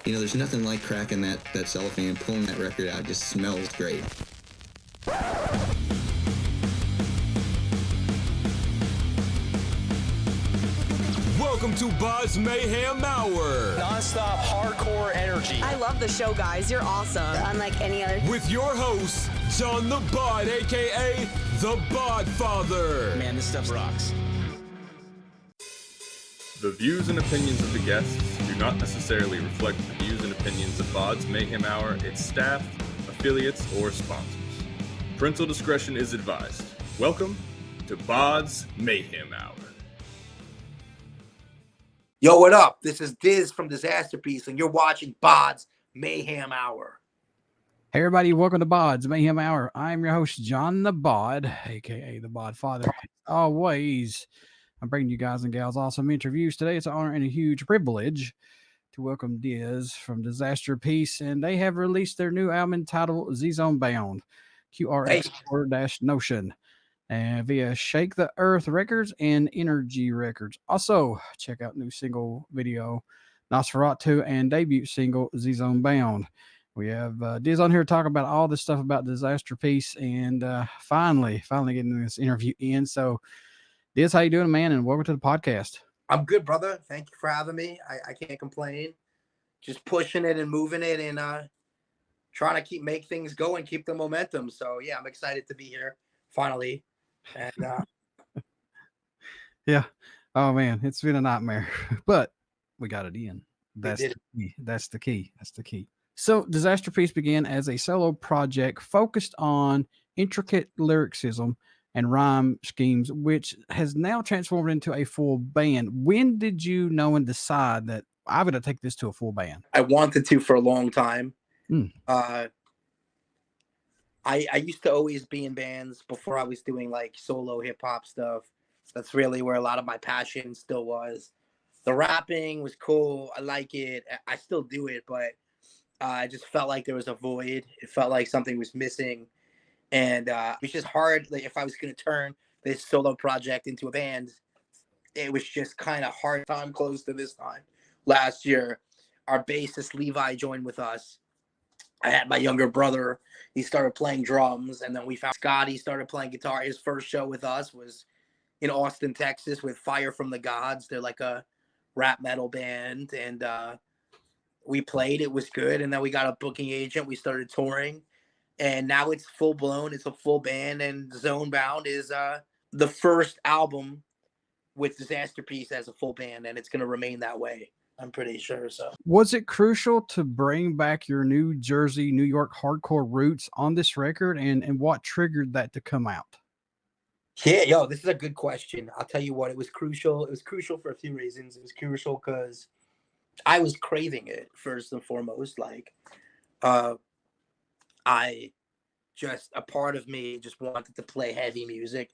You know, there's nothing like cracking that cellophane and pulling that record out. It just smells great. Welcome to BODS Mayhem Hour. Non-stop hardcore energy. I love the show, guys. You're awesome. Unlike any other. With your host, Jon the Bod, a.k.a. The Bodfather. Man, this stuff rocks. The views and opinions of the guests do not necessarily reflect the views and opinions of BODS Mayhem Hour, its staff, affiliates, or sponsors. Parental discretion is advised. Welcome to BODS Mayhem Hour. Yo, what up? This is Diz from DIZASTERPIECE, and you're watching BODS Mayhem Hour. Hey, everybody. Welcome to BODS Mayhem Hour. I'm your host, Jon the Bod, a.k.a. The Bodfather. Always, I'm bringing you guys and gals awesome interviews. Today, it's an honor and a huge privilege to welcome Diz from DIZASTERPIECE, and they have released their new album entitled Zzonebound, QRX4-Notion. And via Shake the Earth Records and Innergy Records. Also, check out new single video Nosferatu and debut single Zzonebound. We have Diz on here to talk about all this stuff about DIZASTERPIECE, and finally getting this interview in. So, Diz, how you doing, man? And welcome to the podcast. I'm good, brother. Thank you for having me. I can't complain. Just pushing it and moving it and trying to make things go and keep the momentum. So, yeah, I'm excited to be here finally. And yeah, oh man, it's been a nightmare, but we got it in. That's the key. So DIZASTERPIECE began as a solo project focused on intricate lyricism and rhyme schemes, which has now transformed into a full band. When did you know and decide that I'm going to take this to a full band? I wanted to for a long time. I used to always be in bands before I was doing like solo hip hop stuff. That's really where a lot of my passion still was. The rapping was cool. I like it. I still do it, but I just felt like there was a void. It felt like something was missing. And it was just hard. Like if I was going to turn this solo project into a band, it was just kind of hard time close to this time. Last year, our bassist Levi joined with us. I had my younger brother. He started playing drums, and then we found Scotty started playing guitar. His first show with us was in Austin, Texas with Fire from the Gods. They're like a rap metal band, and we played. It was good, and then we got a booking agent. We started touring, and now it's full-blown. It's a full band, and Zzonebound is the first album with DIZASTERPIECE as a full band, and it's going to remain that way. I'm pretty sure. So, was it crucial to bring back your New Jersey, New York hardcore roots on this record, and what triggered that to come out? Yeah, this is a good question. I'll tell you what, it was crucial. It was crucial for a few reasons. It was crucial because I was craving it first and foremost. Like, a part of me just wanted to play heavy music.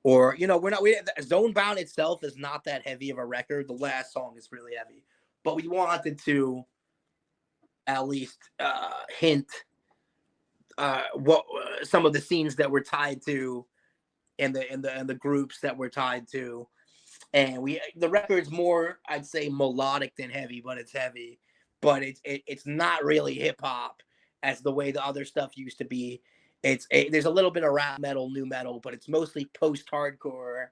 Or, Zzonebound itself is not that heavy of a record. The last song is really heavy. But we wanted to at least hint what some of the scenes that we're tied to and the groups that we're tied to. And the record's more, I'd say, melodic than heavy, but it's heavy. But it's not really hip hop as the way the other stuff used to be. There's a little bit of rap metal, new metal, but it's mostly post-hardcore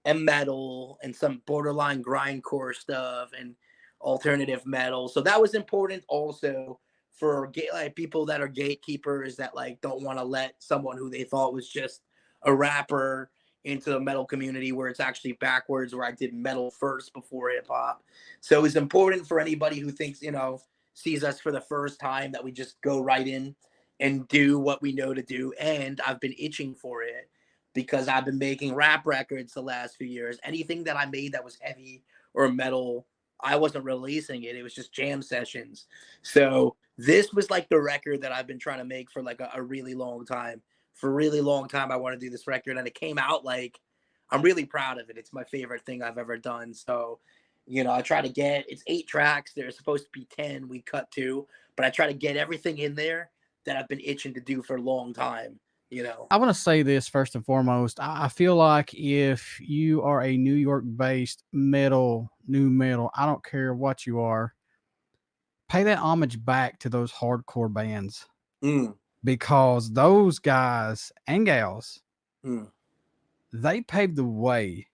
and metal and some borderline grindcore stuff and alternative metal. So that was important also for people that are gatekeepers that like don't want to let someone who they thought was just a rapper into the metal community where it's actually backwards, where I did metal first before hip hop. So it's important for anybody who thinks, sees us for the first time that we just go right in and do what we know to do. And I've been itching for it because I've been making rap records the last few years. Anything that I made that was heavy or metal, I wasn't releasing it. It was just jam sessions. So this was like the record that I've been trying to make for like a really long time. For a really long time, I want to do this record, and it came out like, I'm really proud of it. It's my favorite thing I've ever done. So, I try to it's 8 tracks. There's supposed to be 10. We cut 2, but I try to get everything in there that I've been itching to do for a long time. I want to say this first and foremost. I feel like if you are a New York-based new metal, I don't care what you are, pay that homage back to those hardcore bands Mm. because those guys and gals, Mm. they paved the way.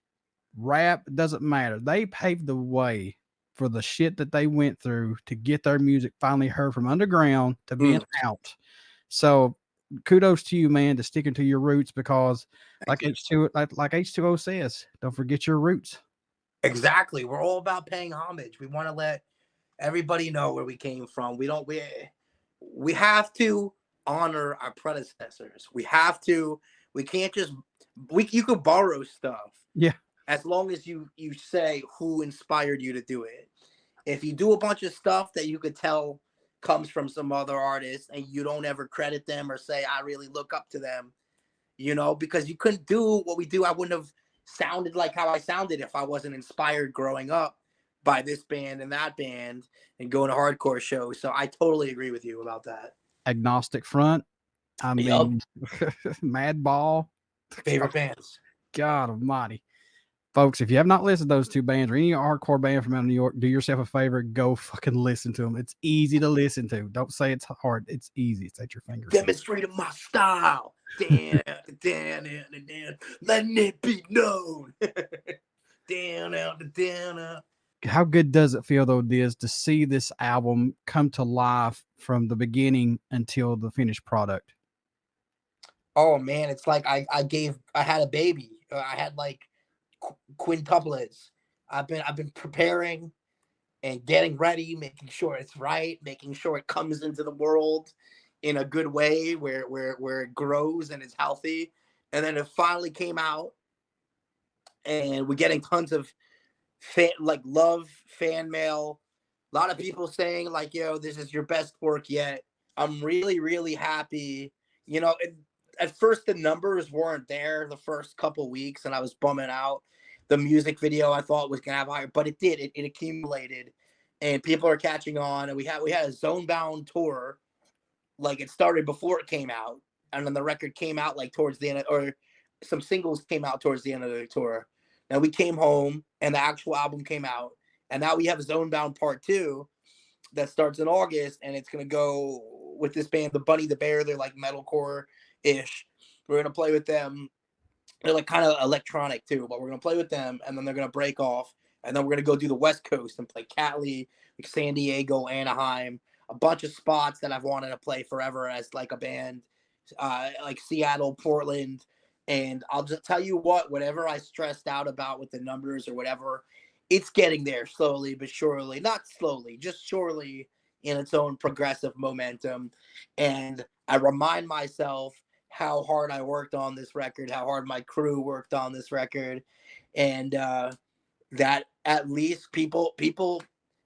Rap doesn't matter. They paved the way for the shit that they went through to get their music finally heard from underground to being out. So kudos to you, man, to sticking to your roots because like H2O says, don't forget your roots. Exactly. We're all about paying homage. We want to let everybody know where we came from. We have to honor our predecessors. We can't just you could borrow stuff. Yeah. As long as you say who inspired you to do it. If you do a bunch of stuff that you could tell comes from some other artist and you don't ever credit them or say, I really look up to them, because you couldn't do what we do. I wouldn't have sounded like how I sounded if I wasn't inspired growing up by this band and that band and going to hardcore shows. So I totally agree with you about that. Agnostic Front. I mean, Madball. Favorite bands. God almighty. Folks, if you have not listened to those two bands or any hardcore band from out of New York, do yourself a favor, go fucking listen to them. It's easy to listen to. Don't say it's hard. It's easy. It's at your fingertips. Demonstrating my style. Letting it be known. How good does it feel, though, Diz, to see this album come to life from the beginning until the finished product? Oh, man, it's like I had a baby. I had like quintuplets. I've been preparing and getting ready, making sure it's right, making sure it comes into the world in a good way where it grows and it's healthy. And then it finally came out and we're getting tons of fan mail. A lot of people saying like, yo, this is your best work yet. I'm really, really happy. At first the numbers weren't there the first couple weeks and I was bumming out. The music video I thought was gonna have higher, but it did. It accumulated, and people are catching on. And we had a Zzonebound tour, like it started before it came out, and then the record came out like towards the end, or some singles came out towards the end of the tour. Now we came home, and the actual album came out, and now we have Zzonebound Part 2 that starts in August, and it's gonna go with this band, the Bunny the Bear. They're like metalcore-ish. We're gonna play with them. They're like kind of electronic too, but we're going to play with them and then they're going to break off. And then we're going to go do the West Coast and play Cali, like San Diego, Anaheim, a bunch of spots that I've wanted to play forever as like a band, like Seattle, Portland. And I'll just tell you whatever I stressed out about with the numbers or whatever, it's getting there slowly but surely. Not slowly, just surely in its own progressive momentum. And I remind myself how hard I worked on this record, how hard my crew worked on this record, and that at least people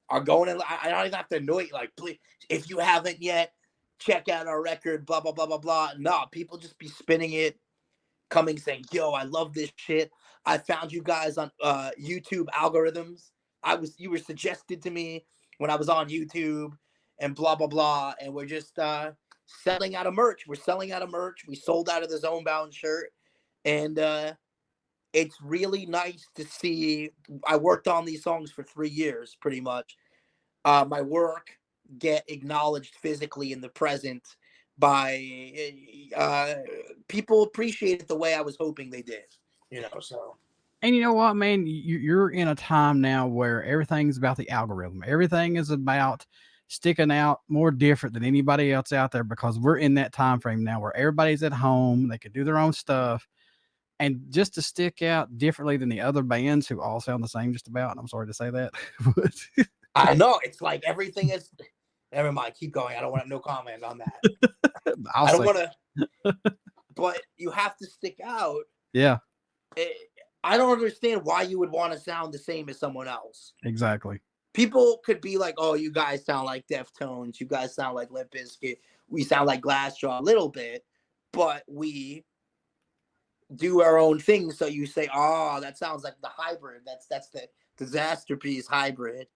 are going and I don't even have to know it. Like, please, if you haven't yet, check out our record, blah, blah, blah, blah, blah. No, people just be spinning it, coming saying, yo, I love this shit. I found you guys on YouTube algorithms. You were suggested to me when I was on YouTube and blah, blah, blah. And we're just selling out of merch. We're selling out of merch. We sold out of the Zzonebound shirt. And it's really nice to see. I worked on these songs for 3 years, pretty much. My work get acknowledged physically in the present by people appreciate it the way I was hoping they did, so. And you know what, man? You're in a time now where everything's about the algorithm. Everything is about sticking out more different than anybody else out there because we're in that time frame now where everybody's at home. They can do their own stuff. And just to stick out differently than the other bands who all sound the same just about, and I'm sorry to say that. I know. It's like everything is... Never mind. Keep going. I don't want no comment on that. I don't want to... But you have to stick out. Yeah. I don't understand why you would want to sound the same as someone else. Exactly. People could be like, oh, you guys sound like Deftones. You guys sound like Limp Bizkit. We sound like Glassjaw a little bit, but we do our own thing. So you say, oh, that sounds like the hybrid. That's the Disasterpiece hybrid.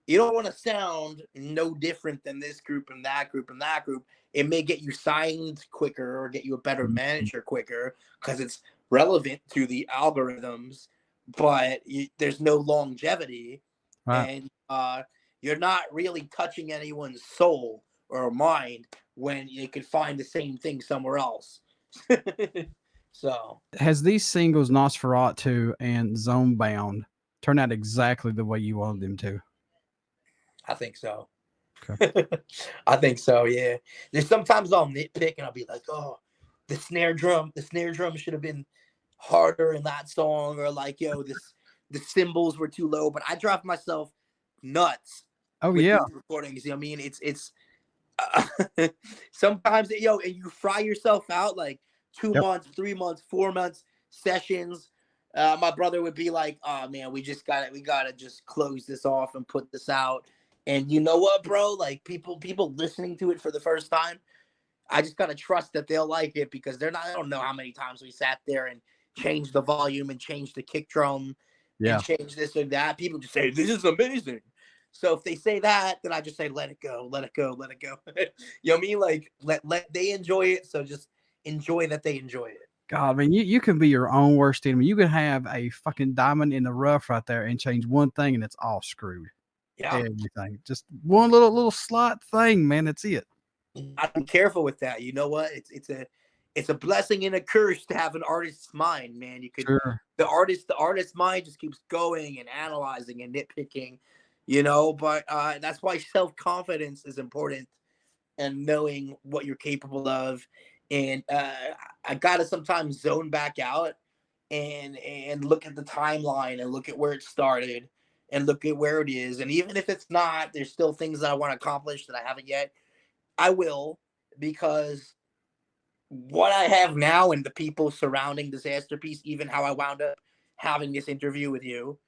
You don't want to sound no different than this group and that group and that group. It may get you signed quicker or get you a better manager quicker because it's relevant to the algorithms, but there's no longevity. Right. And you're not really touching anyone's soul or mind when you could find the same thing somewhere else. So Has these singles Nosferatu and Zzonebound turned out exactly the way you wanted them to? I think so. Okay. I think so. Yeah. There's sometimes I'll nitpick and I'll be like, oh, the snare drum should have been harder in that song, or like, yo, the cymbals were too low. But I drive myself nuts. Oh with yeah. these recordings. You know what I mean? It's sometimes, yo, and you fry yourself out like 2 months, 3 months, 4 months sessions. My brother would be like, oh man, we gotta just close this off and put this out. And you know what, bro? Like people listening to it for the first time, I just gotta trust that they'll like it, because I don't know how many times we sat there and changed the volume and changed the kick drum and changed this or that. People just say, this is amazing. So if they say that, then I just say, let it go, let it go, let it go. You know what I mean? Like let they enjoy it. So just enjoy that they enjoy it. God, I mean, you can be your own worst enemy. You can have a fucking diamond in the rough right there and change one thing and it's all screwed. Yeah. Everything. Just one little slight thing, man. That's it. I'm careful with that. You know what? It's a blessing and a curse to have an artist's mind, man. You could the artist's mind just keeps going and analyzing and nitpicking, you know, but that's why self-confidence is important, and knowing what you're capable of. And I gotta sometimes zone back out and look at the timeline and look at where it started and look at where it is. And even if it's not, there's still things that I want to accomplish that I haven't yet. I will, because what I have now and the people surrounding Dizasterpiece, even how I wound up having this interview with you,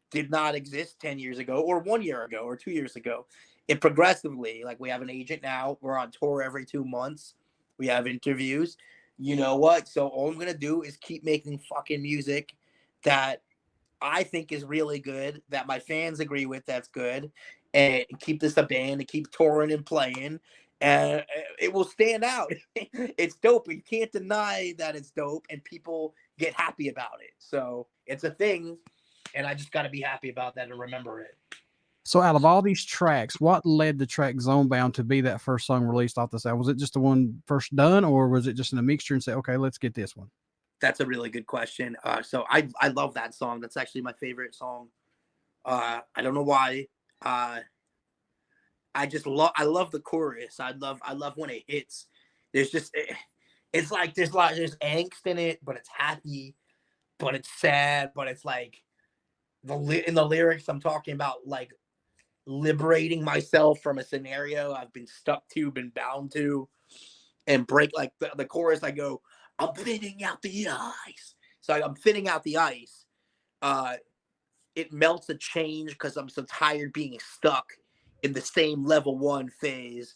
did not exist 10 years ago or 1 year ago or 2 years ago. It progressively, like, we have an agent now. We're on tour every 2 months. We have interviews. You know what? So all I'm going to do is keep making fucking music that I think is really good, that my fans agree with, that's good, and keep this a band and keep touring and playing. And it will stand out. It's dope. You can't deny that it's dope, and people get happy about it. So it's a thing, and I just got to be happy about that and remember it. So out of all these tracks, what led the track Zzonebound to be that first song released off this album? Was it just the one first done, or was it just in a mixture and say, okay, let's get this one? That's a really good question. So I love that song. That's actually my favorite song. I don't know why. I love the chorus. I love when it hits. There's just it's like there's angst in it, but it's happy, but it's sad, but it's like in the lyrics I'm talking about, like, liberating myself from a scenario I've been stuck to, been bound to, and break. Like the chorus, I go, I'm thinning out the ice. So I'm thinning out the ice. It melts a change because I'm so tired being stuck in the same level 1 phase.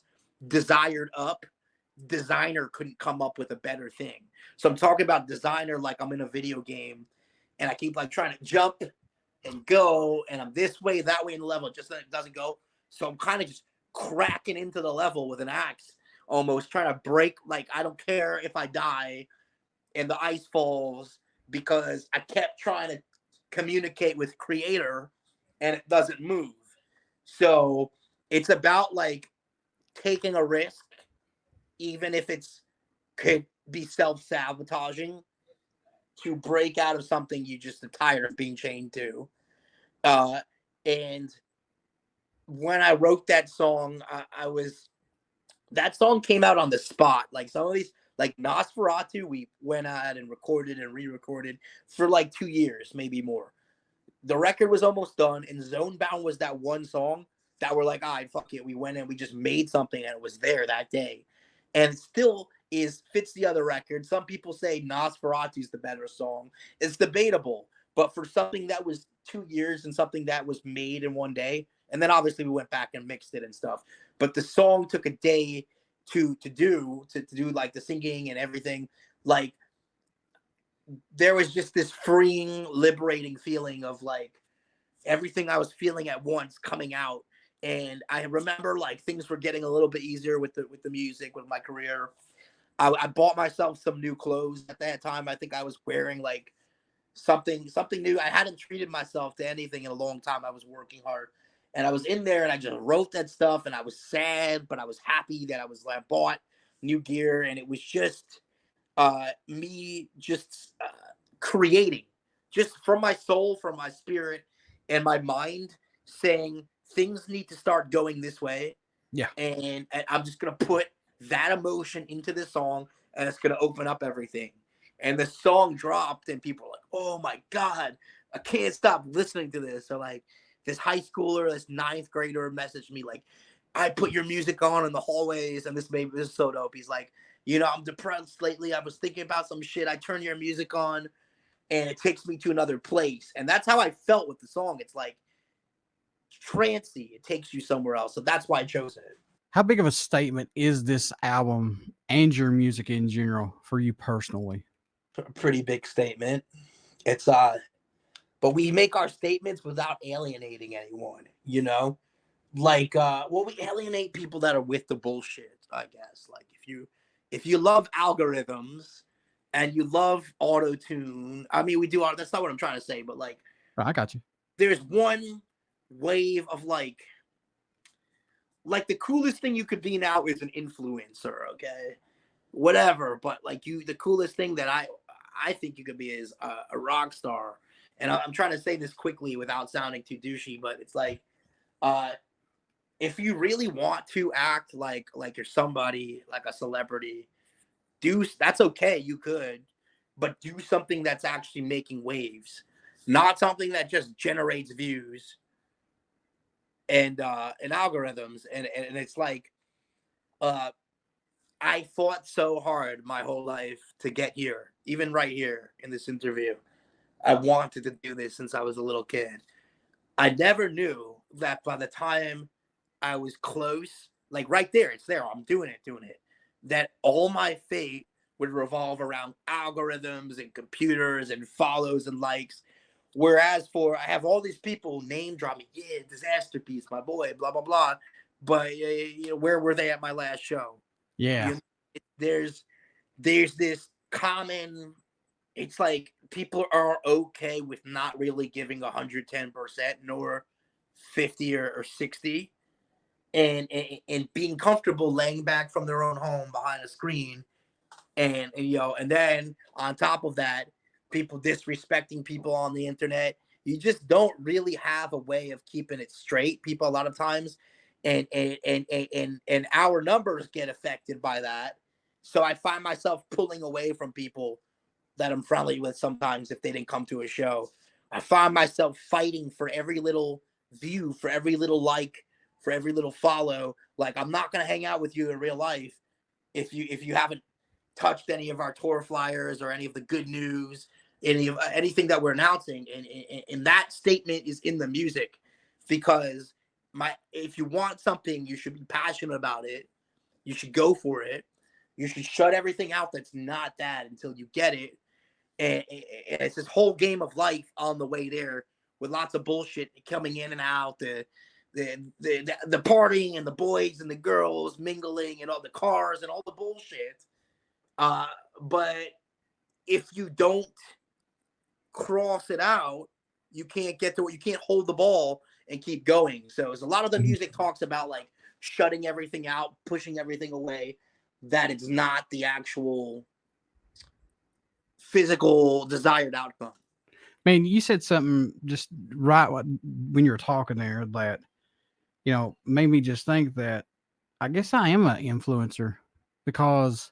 Desired up. Designer couldn't come up with a better thing. So I'm talking about designer like I'm in a video game, and I keep like trying to jump and go, and I'm this way, that way in the level, just that it doesn't go. So I'm kind of just cracking into the level with an axe, almost trying to break. Like, I don't care if I die and the ice falls, because I kept trying to communicate with creator and it doesn't move. So it's about like taking a risk, even if could be self-sabotaging, to break out of something you just are tired of being chained to. And when I wrote that song, that song came out on the spot. Like some of these, like Nosferatu, we went out and recorded and re-recorded for like 2 years, maybe more. The record was almost done, and Zzonebound was that one song that we're like, all right, fuck it. We went and we just made something, and it was there that day. And it still fits the other record. Some people say Nosferatu is the better song. It's debatable, but for something that was 2 years and something that was made in 1 day, and then obviously we went back and mixed it and stuff. But the song took a day to do like the singing and everything. Like, there was just this freeing, liberating feeling of like everything I was feeling at once coming out. And I remember like things were getting a little bit easier with the music, with my career. I bought myself some new clothes at that time. I think I was wearing like something new. I hadn't treated myself to anything in a long time. I was working hard, And I was in there and I just wrote that stuff, and I was sad, but I was happy that I bought new gear, and it was just me just creating, just from my soul, from my spirit and my mind, saying things need to start going this way. Yeah. And I'm just going to put that emotion into this song, and it's going to open up everything. And the song dropped, and people were like, oh my God, I can't stop listening to this. So like this high schooler, this 9th grader messaged me like, I put your music on in the hallways, and this is so dope. He's like, you know, I'm depressed lately. I was thinking about some shit. I turn your music on, and it takes me to another place. And that's how I felt with the song. It's like trancy. It takes you somewhere else. So that's why I chose it. How big of a statement is this album and your music in general for you personally? A pretty big statement. It's but we make our statements without alienating anyone, you know? Like we alienate people that are with the bullshit, I guess. Like if you love algorithms and you love auto-tune, I mean, we do that's not what I'm trying to say, but like I got you. There's one wave of like the coolest thing you could be now is an influencer, okay? Whatever, but like the coolest thing that I think you could be is a rock star. And I'm trying to say this quickly without sounding too douchey, but it's like if you really want to act like you're somebody, like a celebrity, that's okay, you could, but do something that's actually making waves, not something that just generates views and algorithms. And it's like I fought so hard my whole life to get here, even right here in this interview. I wanted to do this since I was a little kid. I never knew that by the time I was close, like right there, it's there, I'm doing it, that all my fate would revolve around algorithms and computers and follows and likes. Whereas I have all these people name drop me, yeah, Disasterpiece, my boy, blah, blah, blah. But you know, where were they at my last show? Yeah. You know, there's this common, it's like people are okay with not really giving 110%, nor 50 or 60. And being comfortable laying back from their own home behind a screen. And you know, and then on top of that, people disrespecting people on the internet. You just don't really have a way of keeping it straight, people, a lot of times. And our numbers get affected by that. So I find myself pulling away from people that I'm friendly with sometimes if they didn't come to a show. I find myself fighting for every little view, for every little like, for every little follow. Like, I'm not going to hang out with you in real life if you haven't touched any of our tour flyers or any of the good news, anything that we're announcing. And that statement is in the music, because if you want something, you should be passionate about it. You should go for it. You should shut everything out that's not that until you get it. And it's this whole game of life on the way there, with lots of bullshit coming in and out, the partying and the boys and the girls mingling and all the cars and all the bullshit. But if you don't cross it out, you can't get to it. You can't hold the ball and keep going. So as a lot of the music talks about, like, shutting everything out, pushing everything away, that it's not the actual physical desired outcome. Man, you said something just right when you were talking there that, you know, made me just think that I guess I am an influencer, because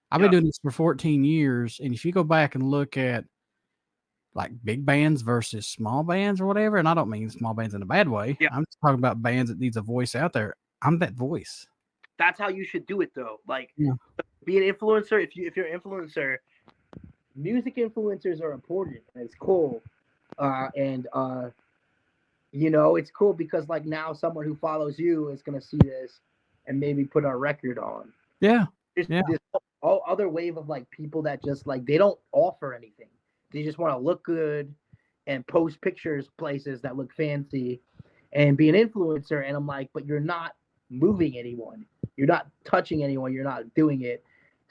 I've been doing this for 14 years. And if you go back and look at like big bands versus small bands or whatever, and I don't mean small bands in a bad way. Yeah. I'm just talking about bands that needs a voice out there. I'm that voice. That's how you should do it, though. Like, be an influencer. If you're an influencer, music influencers are important, and it's cool. You know, it's cool because, like, now someone who follows you is going to see this and maybe put our record on. Yeah. There's this whole other wave of, like, people that just, like, they don't offer anything. They just want to look good and post pictures places that look fancy and be an influencer. And I'm like, but you're not moving anyone. You're not touching anyone. You're not doing it.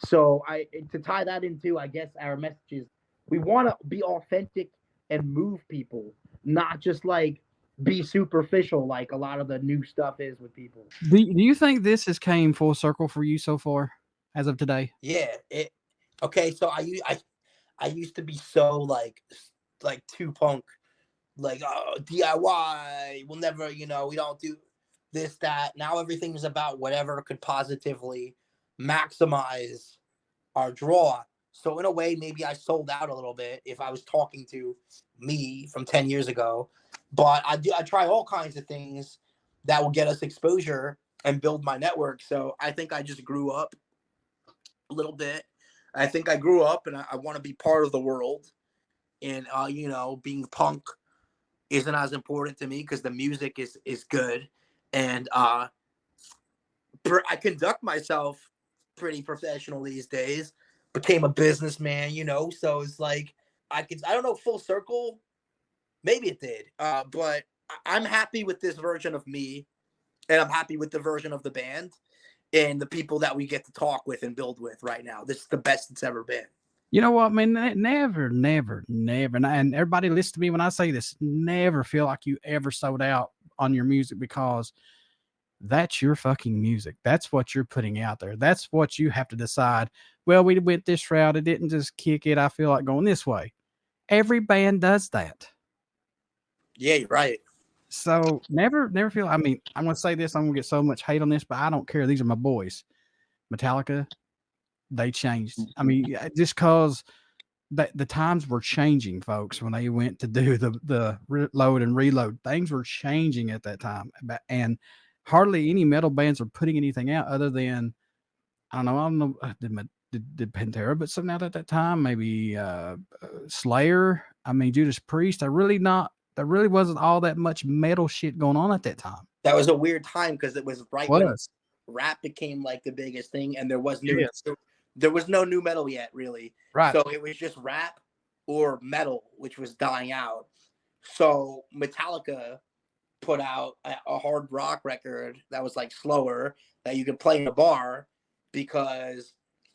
So to tie that into, I guess, our messages, we want to be authentic and move people, not just like be superficial like a lot of the new stuff is with people. Do you think this has came full circle for you so far as of today? Yeah. Okay. So I used to be so like too punk, like DIY. We'll never, we don't do this, that. Now everything is about whatever could positively maximize our draw. So in a way, maybe I sold out a little bit if I was talking to me from 10 years ago. But I try all kinds of things that will get us exposure and build my network. So I think I just grew up a little bit. I think I grew up and I want to be part of the world. And, being punk isn't as important to me because the music is good. And I conduct myself pretty professional these days. Became a businessman, so it's like I don't know, full circle. Maybe it did. But I'm happy with this version of me, and I'm happy with the version of the band and the people that we get to talk with and build with right now. This is the best it's ever been. You know what, man? Never, and everybody listen to me when I say this, never feel like you ever sold out on your music, because that's your fucking music. That's what you're putting out there. That's what you have to decide. Well, we went this route. It didn't just kick it. I feel like going this way. Every band does that. Yeah, you're right. So never feel, I'm going to say this, I'm going to get so much hate on this, but I don't care. These are my boys. Metallica, they changed. Just because the times were changing, folks, when they went to do the load and reload, things were changing at that time. And hardly any metal bands are putting anything out other than, I don't know, did Pantera, but something out at that time, maybe Slayer. Judas Priest. There really wasn't all that much metal shit going on at that time. That was a weird time because it was right when rap became like the biggest thing, and there was no new metal yet, really. Right. So it was just rap or metal, which was dying out. So Metallica put out a hard rock record that was like slower that you could play in a bar because,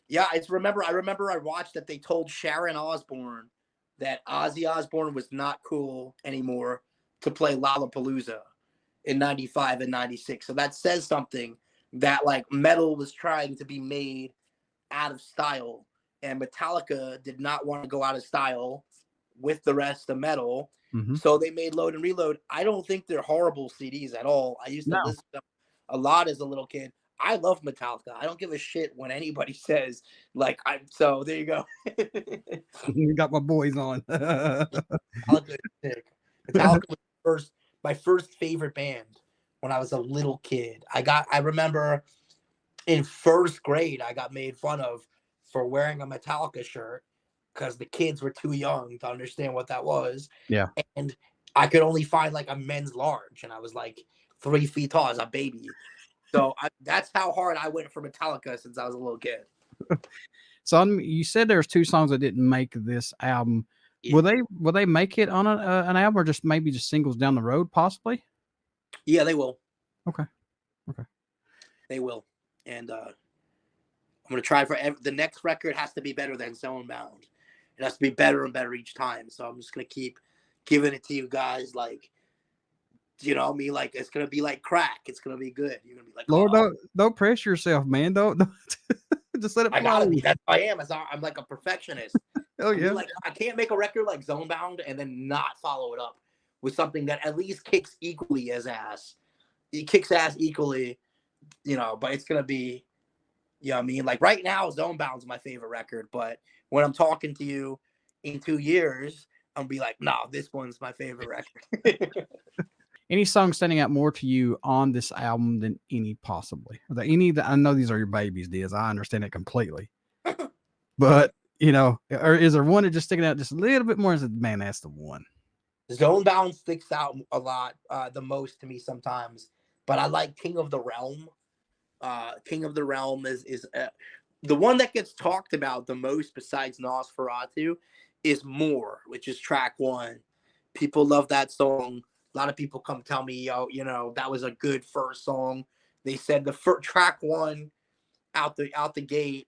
I remember I watched that they told Sharon Osbourne that Ozzy Osbourne was not cool anymore to play Lollapalooza in 95 and 96. So that says something that like metal was trying to be made out of style, and Metallica did not want to go out of style with the rest of metal. Mm-hmm. So they made Load and Reload. I don't think they're horrible CDs at all. I used to listen to them a lot as a little kid. I love Metallica. I don't give a shit when anybody says like so there you go. You got my boys on. Metallica was my first favorite band when I was a little kid. I remember in first grade I got made fun of for wearing a Metallica shirt because the kids were too young to understand what that was. Yeah. And I could only find like a men's large, and I was like 3 feet tall as a baby. So that's how hard I went for Metallica since I was a little kid. So you said there's 2 songs that didn't make this album. Yeah. Will they make it on an album, or just maybe just singles down the road, possibly? Yeah, they will. Okay. They will, and I'm gonna try the next record has to be better than Zzonebound. It has to be better and better each time. So I'm just gonna keep giving it to you guys, like. Like it's gonna be like crack. It's gonna be good. You're gonna be like, Lord, don't pressure yourself, man. Don't just let it flow. I gotta be. That's who I am. I'm like a perfectionist. Oh yeah. Like I can't make a record like Zzonebound and then not follow it up with something that at least kicks equally as ass. It kicks ass equally, but it's gonna be, like right now, Zzonebound's my favorite record. But when I'm talking to you in 2 years, I'm gonna be like, no, this one's my favorite record. Any song standing out more to you on this album than any possibly? Are there any that I know these are your babies, Diz? I understand it completely. But, or is there one that just sticking out just a little bit more? Is it, man, that's the one. Zzonebound sticks out a lot, the most to me sometimes. But I like King of the Realm. King of the Realm is the one that gets talked about the most besides Nosferatu is More, which is track 1. People love that song. A lot of people come tell me, that was a good first song. They said the first track 1 out the gate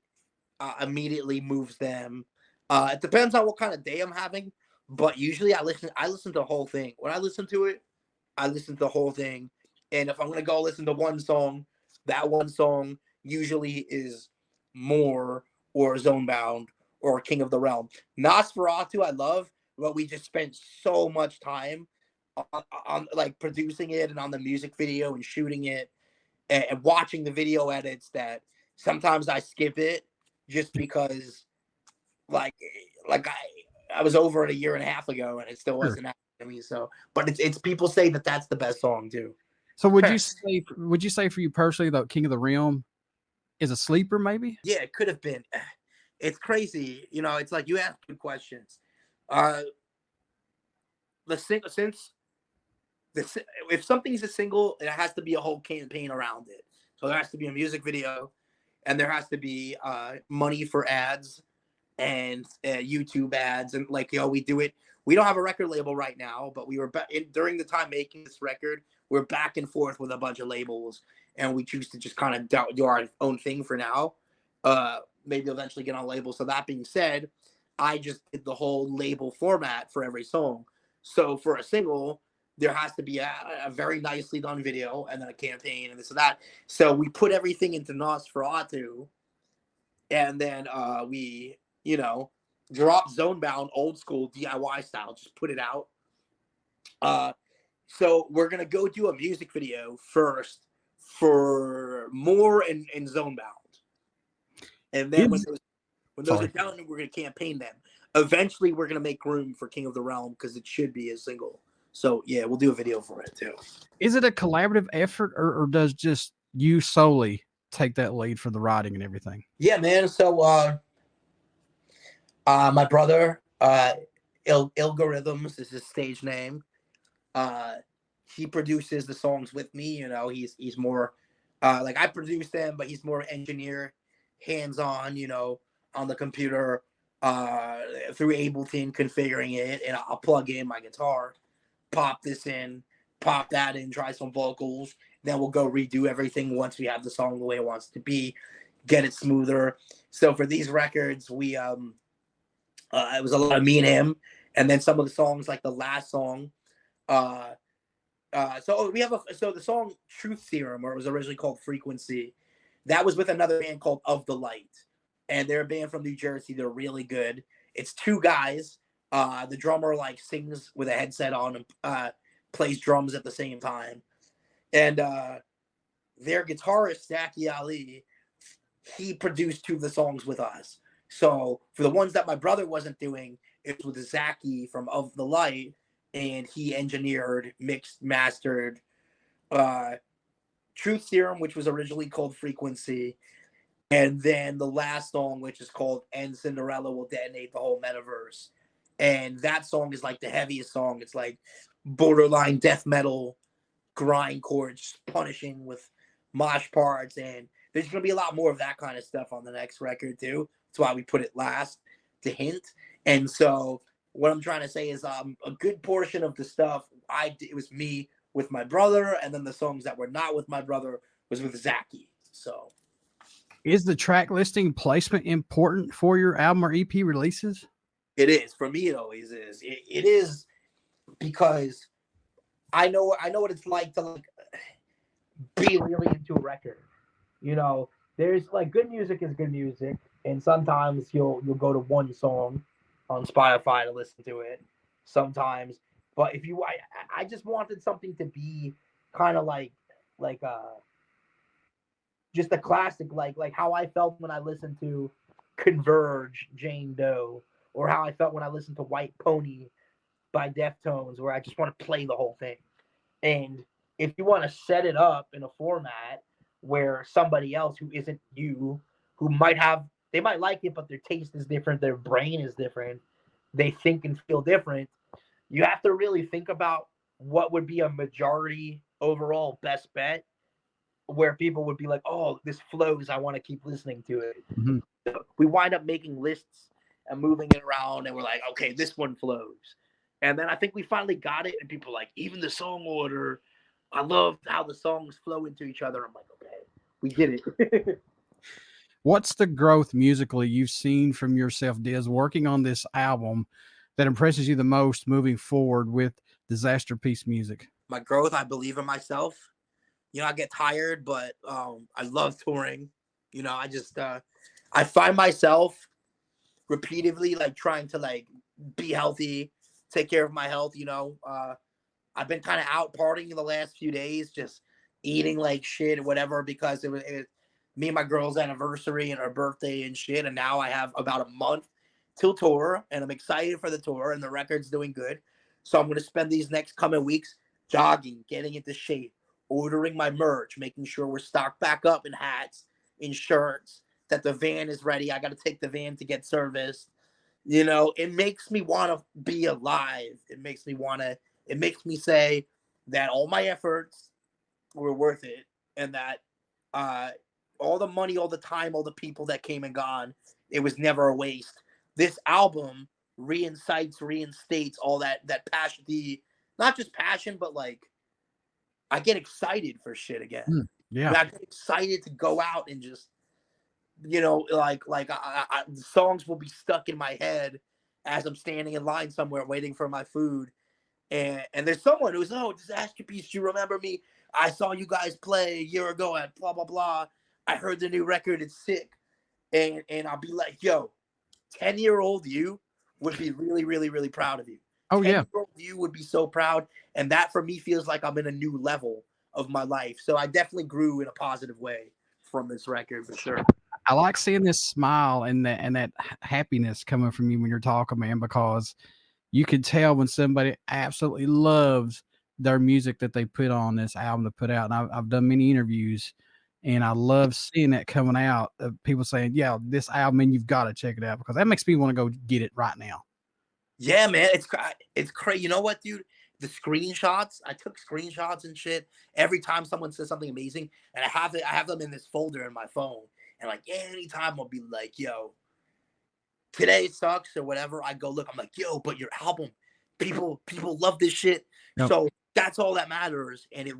immediately moves them. It depends on what kind of day I'm having, but usually I listen to the whole thing. When I listen to it, I listen to the whole thing. And if I'm gonna go listen to one song, that one song usually is More or Zzonebound or King of the Realm. Nosferatu, I love, but we just spent so much time on like producing it and on the music video and shooting it and watching the video edits that sometimes I skip it just because like I was over it a year and a half ago and it still wasn't happening to me. So, but it's people say that that's the best song too. So would you say for you personally, the King of the Realm is a sleeper, maybe? Yeah, it could have been. It's crazy, you know. It's like you ask good questions. If something's a single, it has to be a whole campaign around it. So there has to be a music video, and there has to be money for ads and YouTube ads, and like we do it. We don't have a record label right now, but we were during the time making this record. We're back and forth with a bunch of labels, and we choose to just kind of do our own thing for now. Maybe eventually get on a label. So that being said, I just did the whole label format for every song. So for a single, there has to be a very nicely done video and then a campaign and this and that. So we put everything into Nosferatu, and then we, drop Zzonebound old school DIY style, just put it out. So we're gonna go do a music video first for More and Zzonebound. And then when those are done, we're going to campaign them. Eventually, we're going to make room for King of the Realm because it should be a single. So, yeah, we'll do a video for it, too. Is it a collaborative effort, or does just you solely take that lead for the writing and everything? Yeah, man. So, my brother, Ilgorithms is his stage name. He produces the songs with me. He's more like I produce them, but he's more engineer, hands-on, on the computer through Ableton, configuring it, and I'll plug in my guitar, pop this in, pop that in, try some vocals, then we'll go redo everything once we have the song the way it wants to be, get it smoother. So for these records, we it was a lot of me and him, and then some of the songs, like the last song, so the song Truth Serum, or it was originally called Frequency, that was with another band called Of the Light, and they're a band from New Jersey. They're really good. It's two guys. The drummer sings with a headset on and plays drums at the same time, and their guitarist Zaki Ali, he produced two of the songs with us. So for the ones that my brother wasn't doing, it was with Zaki from Of the Light, and he engineered, mixed, mastered Truth Serum, which was originally called Frequency, and then the last song, which is called And Cinderella Will Detonate the Whole Metaverse. And that song is like the heaviest song. It's like borderline death metal, grindcore, just punishing with mosh parts. And there's going to be a lot more of that kind of stuff on the next record too. That's why we put it last, to hint. And so what I'm trying to say is a good portion of the stuff it was me with my brother, and then the songs that were not with my brother was with Zaki. So, is the track listing placement important for your album or EP releases? It is. For me, it always is. It is because I know what it's like to be really into a record. There's good music is good music, and sometimes you'll go to one song on Spotify to listen to it. Sometimes. But I just wanted something to be kind of just a classic, like how I felt when I listened to Converge, Jane Doe, or how I felt when I listened to White Pony by Deftones, where I just want to play the whole thing. And if you want to set it up in a format where somebody else who isn't you, they might like it, but their taste is different, their brain is different, they think and feel different, you have to really think about what would be a majority overall best bet where people would be like, oh, this flows, I want to keep listening to it. Mm-hmm. So we wind up making lists and moving it around, and we're like, okay, this one flows. And then I think we finally got it, and people are like, even the song order, I love how the songs flow into each other. I'm like, okay, we get it. What's the growth musically you've seen from yourself, Diz, working on this album that impresses you the most moving forward with Disasterpiece music? my growth. I believe in myself. You know, I get tired, but I love touring. You know, I just I find myself repeatedly like trying to like be healthy, take care of my health. You know, I've been kind of out partying the last few days, just eating like shit or whatever, because it was me and my girl's anniversary and her birthday and shit. And now I have about a month till tour, and I'm excited for the tour, and the record's doing good. So I'm going to spend these next coming weeks jogging, getting into shape, ordering my merch, making sure we're stocked back up in hats, in shirts, that the van is ready. I got to take the van to get serviced. You know, it makes me want to be alive. It makes me say that all my efforts were worth it, and that all the money, all the time, all the people that came and gone, it was never a waste. This album reinstates all that passion, not just passion, but like I get excited for shit again. Yeah. I get excited to go out and just, you know, like the songs will be stuck in my head as I'm standing in line somewhere waiting for my food. And there's someone who's, oh, Disasterpiece, you remember me? I saw you guys play a year ago at blah, blah, blah. I heard the new record. It's sick. And I'll be like, yo, 10-year-old you would be really, really, really proud of you. Oh, yeah. 10-year-old you would be so proud. And that for me feels like I'm in a new level of my life. So I definitely grew in a positive way from this record for sure. I like seeing this smile and that happiness coming from you when you're talking, man, because you can tell when somebody absolutely loves their music that they put on this album to put out. And I've done many interviews, and I love seeing that coming out of people saying, yeah, this album, and you've got to check it out, because that makes me want to go get it right now. Yeah, man, it's crazy. You know what, dude? The screenshots, I took screenshots and shit every time someone says something amazing, and I have them in this folder in my phone. And like anytime I'll be like, yo, today sucks or whatever, I go look, I'm like, yo, but your album, people love this shit. Yep. So that's all that matters. And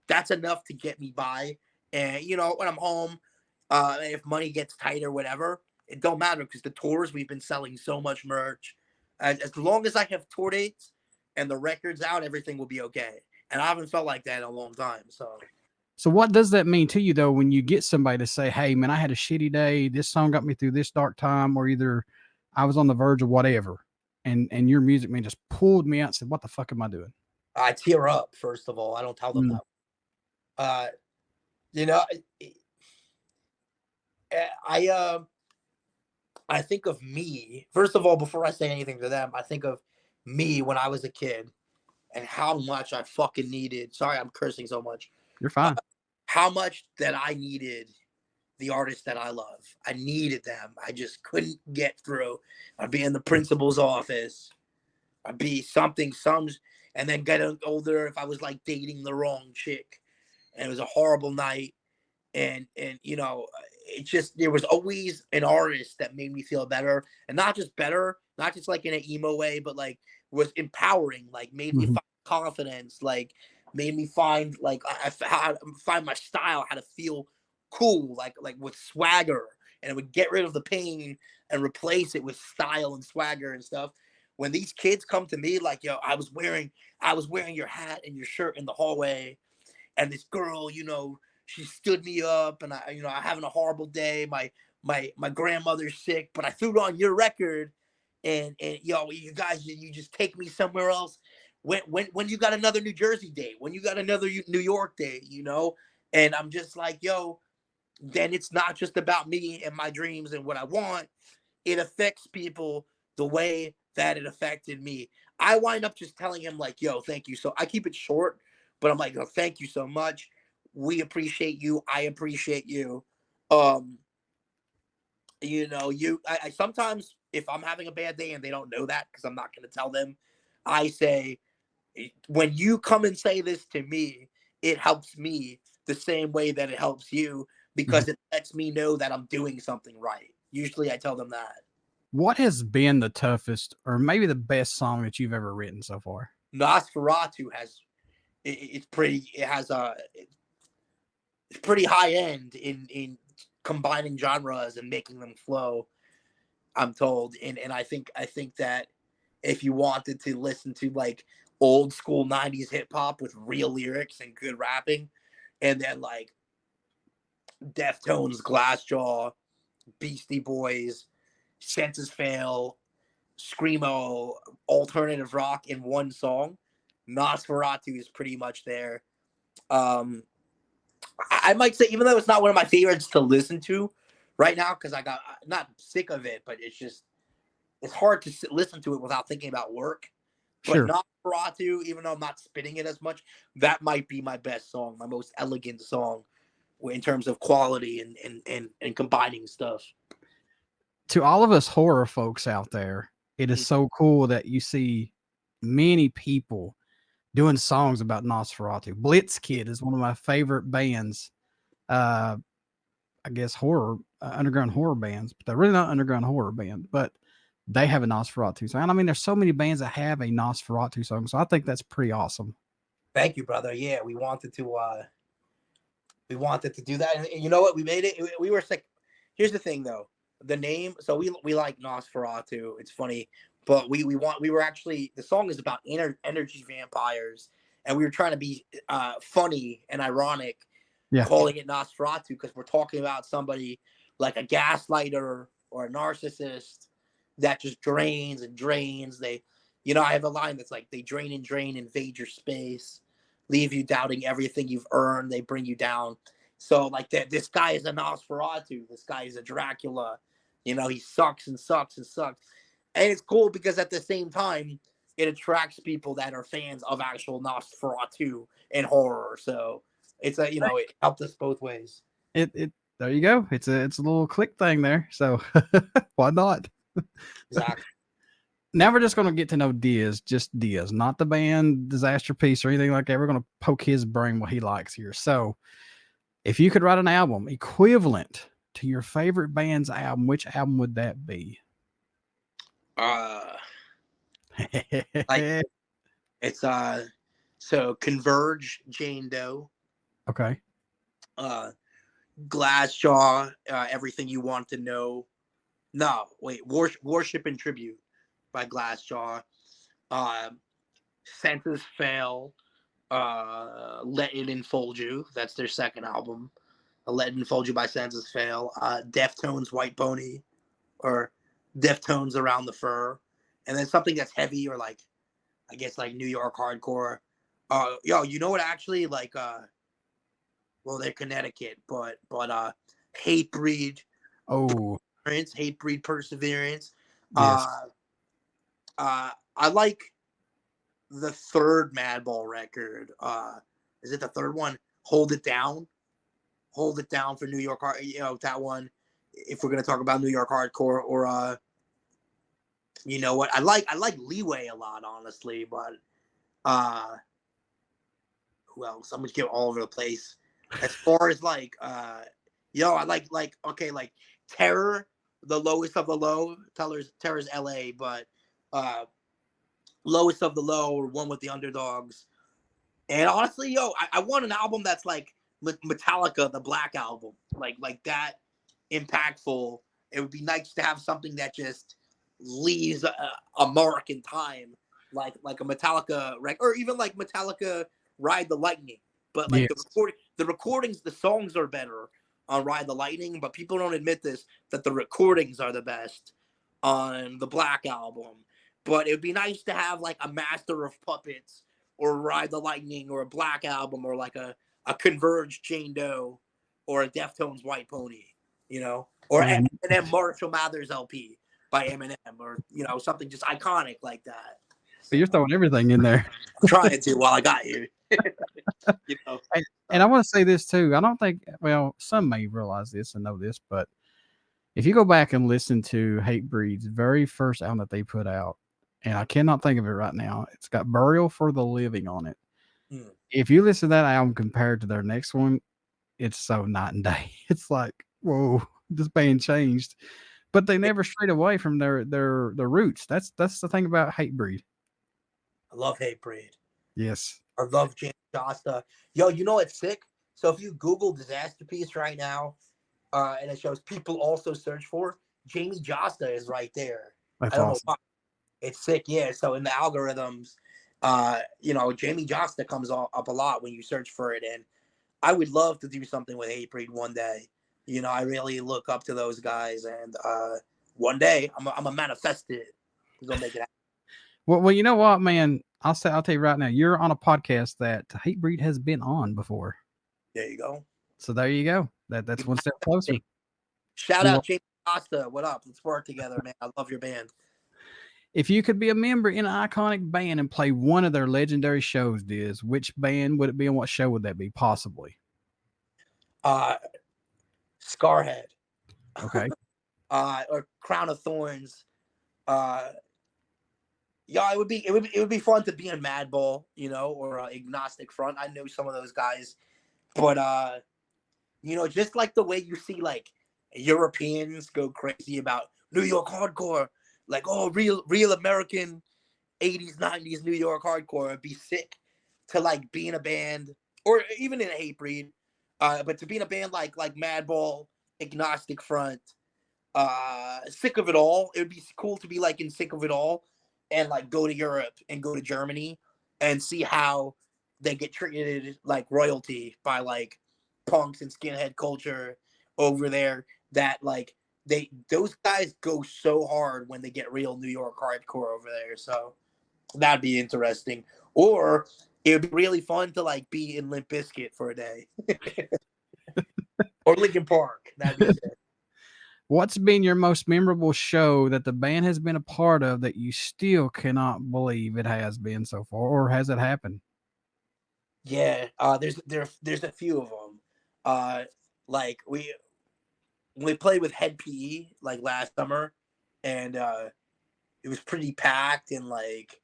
that's enough to get me by. And you know, when I'm home, if money gets tight or whatever, it don't matter, because the tours, we've been selling so much merch. As long as I have tour dates and the record's out, everything will be okay. And I haven't felt like that in a long time. So what does that mean to you, though, when you get somebody to say, hey, man, I had a shitty day, this song got me through this dark time, or either I was on the verge of whatever, and your music, man, just pulled me out and said, what the fuck am I doing? I tear up, first of all. I don't tell them that. You know, I think of me, first of all, before I say anything to them, I think of me when I was a kid and how much I fucking needed. Sorry, I'm cursing so much. You're fine. How much that I needed the artists that I love. I needed them. I just couldn't get through. I'd be in the principal's office. I'd be and then getting older if I was like dating the wrong chick. And it was a horrible night. And you know, there was always an artist that made me feel better. And not just better, not just like in an emo way, but like was empowering, like made me find confidence, like made me find like I find my style, how to feel cool, like with swagger, and it would get rid of the pain and replace it with style and swagger and stuff. When these kids come to me like, yo, I was wearing your hat and your shirt in the hallway, and this girl, you know, she stood me up, and I'm having a horrible day. My grandmother's sick, but I threw on your record, and yo, you guys, you just take me somewhere else. When you got another New Jersey day, when you got another New York day, you know, and I'm just like, yo, then it's not just about me and my dreams and what I want. It affects people the way that it affected me. I wind up just telling him like, yo, thank you. So I keep it short, but I'm like, oh, thank you so much. We appreciate you. I appreciate you. You know, I sometimes, if I'm having a bad day and they don't know that, because I'm not going to tell them, I say, when you come and say this to me, it helps me the same way that it helps you, because it lets me know that I'm doing something right. Usually I tell them that. What has been the toughest or maybe the best song that you've ever written so far? Nosferatu it's pretty high end in combining genres and making them flow, I'm told. And I think that if you wanted to listen to like old school 90s hip hop with real lyrics and good rapping. And then like Deftones, Glassjaw, Beastie Boys, Senses Fail, Screamo, alternative rock in one song. Nosferatu is pretty much there. I might say, even though it's not one of my favorites to listen to right now, because I got not sick of it, but it's hard to listen to it without thinking about work. Sure. But Nosferatu, even though I'm not spitting it as much, that might be my best song, my most elegant song in terms of quality and combining stuff. To all of us horror folks out there, it is so cool that you see many people doing songs about Nosferatu. Blitzkid is one of my favorite bands. I guess horror, underground horror bands, but they're really not underground horror band, but they have a Nosferatu song. I mean, there's so many bands that have a Nosferatu song, so I think that's pretty awesome. Thank you, brother. Yeah, we wanted to do that, and you know what? We made it. We were sick. Here's the thing, though. The name. So we like Nosferatu. It's funny, but we were actually, the song is about energy vampires, and we were trying to be funny and ironic, calling it Nosferatu, because we're talking about somebody like a gaslighter or a narcissist that just drains and drains. They, I have a line that's like, they drain and drain, invade your space, leave you doubting everything you've earned. They bring you down. So like that, this guy is a Nosferatu. This guy is a Dracula. He sucks and sucks and sucks. And it's cool because at the same time, it attracts people that are fans of actual Nosferatu and horror. So it's it helped us both ways. It there you go. It's a little click thing there. So why not? Exactly. Now we're just going to get to know Diz, just Diz, not the band Disasterpiece or anything like that. We're going to poke his brain what he likes here. So if you could write an album equivalent to your favorite band's album, which album would that be? Like it's so Converge, Jane Doe. Okay. Glassjaw, Everything You Want to Know. No, wait, Worship and Tribute by Glassjaw. Senses Fail. Let It Enfold You. That's their second album. Let It Enfold You by Senses Fail. Deftones, White Pony, or Deftones, Around the Fur. And then something that's heavy, or like, I guess like New York hardcore. You know what? Actually, like, well, they're Connecticut, but Hatebreed. Oh, Hatebreed, Perseverance. yes. I like the third Madball record. Is it the third one? Hold It Down. Hold It Down for New York. That one. If we're gonna talk about New York hardcore, or you know what? I like Leeway a lot, honestly, but who else? I'm gonna get all over the place. As far as like I like Terror, the Lowest of the Low. Terror's LA, but Lowest of the Low, or One with the Underdogs. And honestly, I want an album that's like Metallica, the Black Album, like that impactful. It would be nice to have something that just leaves a mark in time, like a Metallica record, or even like Metallica Ride the Lightning. But like the recordings, the songs are better on Ride the Lightning, but people don't admit this, that the recordings are the best on the Black Album. But it would be nice to have like a Master of Puppets, or Ride the Lightning, or a Black Album, or like a Converge, Jane Doe, or a Deftones, White Pony, or Eminem Marshall Mathers LP by Eminem, or something just iconic like that. So you're throwing everything in there. I'm trying to while I got you. And I want to say this too. I don't think, well, some may realize this and know this, but if you go back and listen to Hatebreed's very first album that they put out, and I cannot think of it right now, it's got Burial for the Living on it. If you listen to that album compared to their next one, it's so night and day. It's like, whoa, this band changed, but they never strayed away from their roots. That's the thing about Hatebreed. I love Hatebreed. Yes. I love Jamie Josta. It's sick. So if you Google Disasterpiece right now, and it shows people also search for, Jamie Josta is right there. That's I don't awesome. know why. It's sick, yeah. So in the algorithms, Jamie Josta comes up a lot when you search for it, and I would love to do something with Hatebreed one day. I really look up to those guys, and one day I'm a manifest it. We're gonna make it happen. Well, you know what, man? I'll tell you right now, you're on a podcast that Hatebreed has been on before. There you go. So there you go. That's one step closer. Shout out Jamie Costa. What up? Let's work together, man. I love your band. If you could be a member in an iconic band and play one of their legendary shows, Diz, which band would it be and what show would that be? Possibly. Scarhead. Okay. Or Crown of Thorns. Yeah, it would be fun to be in Madball, or Agnostic Front. I know some of those guys, but just like the way you see like Europeans go crazy about New York hardcore, like real American 80s 90s New York hardcore. It'd be sick to like be in a band, or even in a Hatebreed, but to be in a band like Madball, Agnostic Front, Sick of It All. It would be cool to be like in Sick of It All. And like go to Europe and go to Germany and see how they get treated like royalty by like punks and skinhead culture over there. That like those guys go so hard when they get real New York hardcore over there. So that'd be interesting. Or it would be really fun to like be in Limp Bizkit for a day, or Linkin Park. That'd be sick. What's been your most memorable show that the band has been a part of that you still cannot believe it has been so far, or has it happened? Yeah, there's a few of them. Like we played with Head PE like last summer, and it was pretty packed, and like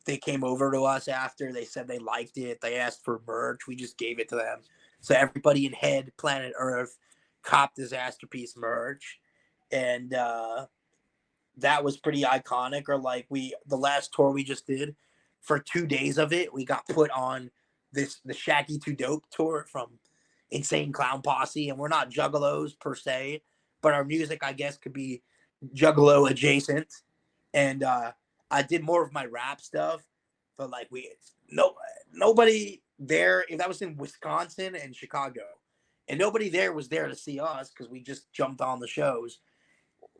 they came over to us after. They said they liked it. They asked for merch. We just gave it to them. So everybody in Head, Planet Earth, copped Disasterpiece merch, and that was pretty iconic. Or like the last tour we just did, for 2 days of it, we got put on the Shaggy 2 Dope tour from Insane Clown Posse, and we're not juggalos per se, but our music, I guess, could be juggalo adjacent. And I did more of my rap stuff, but like nobody there. That was in Wisconsin and Chicago. And nobody there was there to see us because we just jumped on the shows.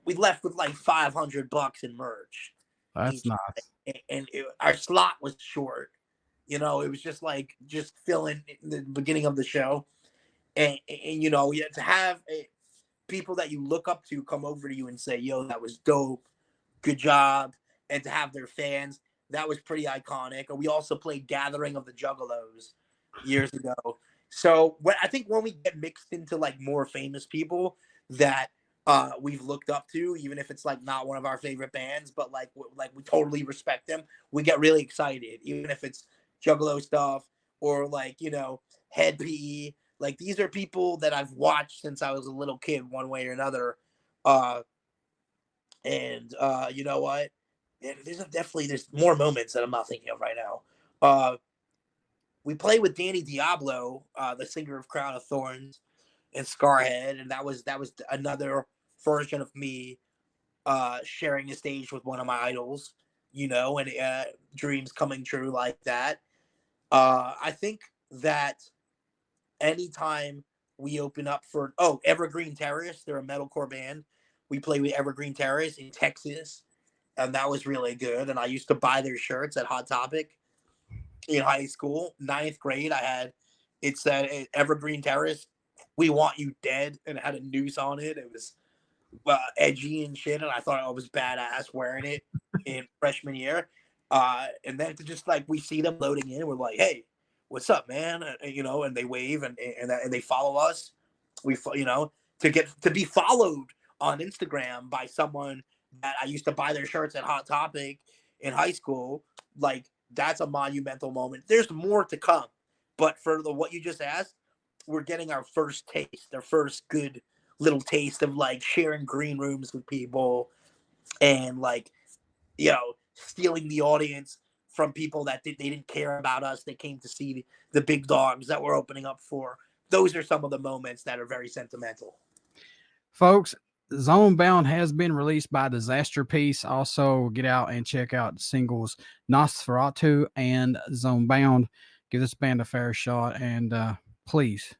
We left with like $500 in merch. That's nice. And our slot was short. It was just filling in the beginning of the show. And you had to have people that you look up to come over to you and say, yo, that was dope. Good job. And to have their fans, that was pretty iconic. And we also played Gathering of the Juggalos years ago. So I think when we get mixed into like more famous people that we've looked up to, even if it's like not one of our favorite bands, but like we totally respect them, we get really excited, even if it's Juggalo stuff or like, Head PE. Like these are people that I've watched since I was a little kid, one way or another. And you know what? And there's more moments that I'm not thinking of right now. We played with Danny Diablo, the singer of Crown of Thorns and Scarhead, and that was another version of me sharing the stage with one of my idols, and dreams coming true like that. I think that anytime we open up for Evergreen Terrace, they're a metalcore band. We played with Evergreen Terrace in Texas, and that was really good. And I used to buy their shirts at Hot Topic. In high school, 9th grade, it said Evergreen Terrace, we want you dead, and it had a noose on it. It was edgy and shit, and I thought I was badass wearing it in freshman year. And then to just like we see them loading in, we're like, hey, what's up, man? And they wave and they follow us. To be followed on Instagram by someone that I used to buy their shirts at Hot Topic in high school, like. That's a monumental moment. There's more to come. But for what you just asked, we're getting our first taste, our first good little taste of like sharing green rooms with people and like, stealing the audience from people that they didn't care about us. They came to see the big dogs that we're opening up for. Those are some of the moments that are very sentimental. Folks, Zzonebound has been released by Disasterpiece. Also, get out and check out the singles Nosferatu and Zzonebound. Give this band a fair shot, and please,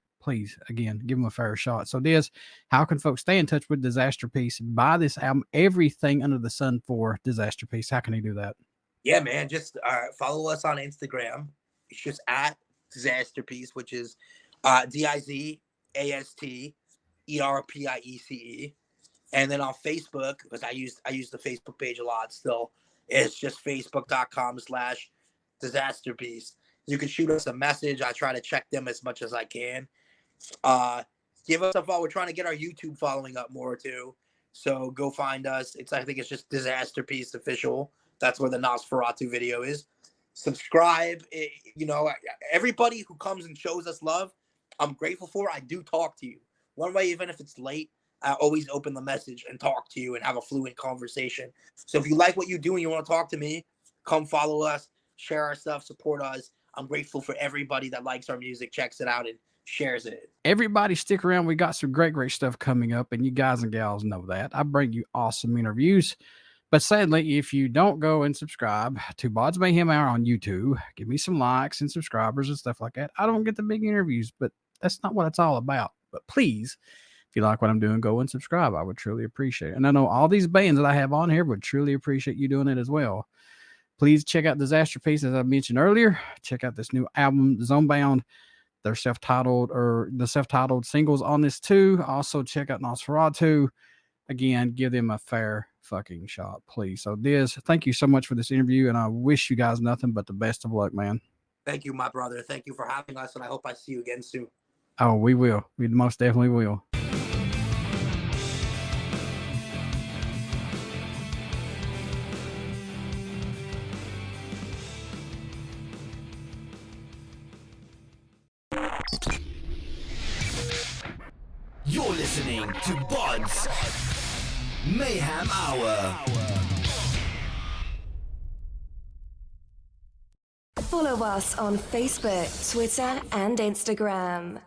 again, give them a fair shot. So, Diz, how can folks stay in touch with Disasterpiece? Buy this album, everything under the sun for Disasterpiece. How can they do that? Yeah, man, just follow us on Instagram. It's just at Disasterpiece, which is DIZASTERPIECE. And then on Facebook, because I use the Facebook page a lot still, it's just facebook.com/Disasterpiece. You can shoot us a message. I try to check them as much as I can. Give us a follow. We're trying to get our YouTube following up more too. So go find us. I think it's just Disasterpiece Official. That's where the Nosferatu video is. Subscribe. Everybody who comes and shows us love, I'm grateful for. I do talk to you. One way, even if it's late, I always open the message and talk to you and have a fluent conversation. So if you like what you do and you want to talk to me, come follow us, share our stuff, support us. I'm grateful for everybody that likes our music, checks it out, and shares it. Everybody stick around. We got some great stuff coming up, and you guys and gals know that. I bring you awesome interviews. But sadly, if you don't go and subscribe to BODS Mayhem Hour on YouTube, give me some likes and subscribers and stuff like that. I don't get the big interviews, but that's not what it's all about. But please, if you like what I'm doing, go and subscribe. I would truly appreciate it. And I know all these bands that I have on here would truly appreciate you doing it as well. Please check out Disasterpiece, as I mentioned earlier. Check out this new album, Zzonebound. Their the self-titled singles on this too. Also check out Nosferatu. Again, give them a fair fucking shot, please. So Diz, thank you so much for this interview, and I wish you guys nothing but the best of luck, man. Thank you, my brother. Thank you for having us, and I hope I see you again soon. Oh, we will. We most definitely will. You're listening to BODS Mayhem Hour. Follow us on Facebook, Twitter, and Instagram.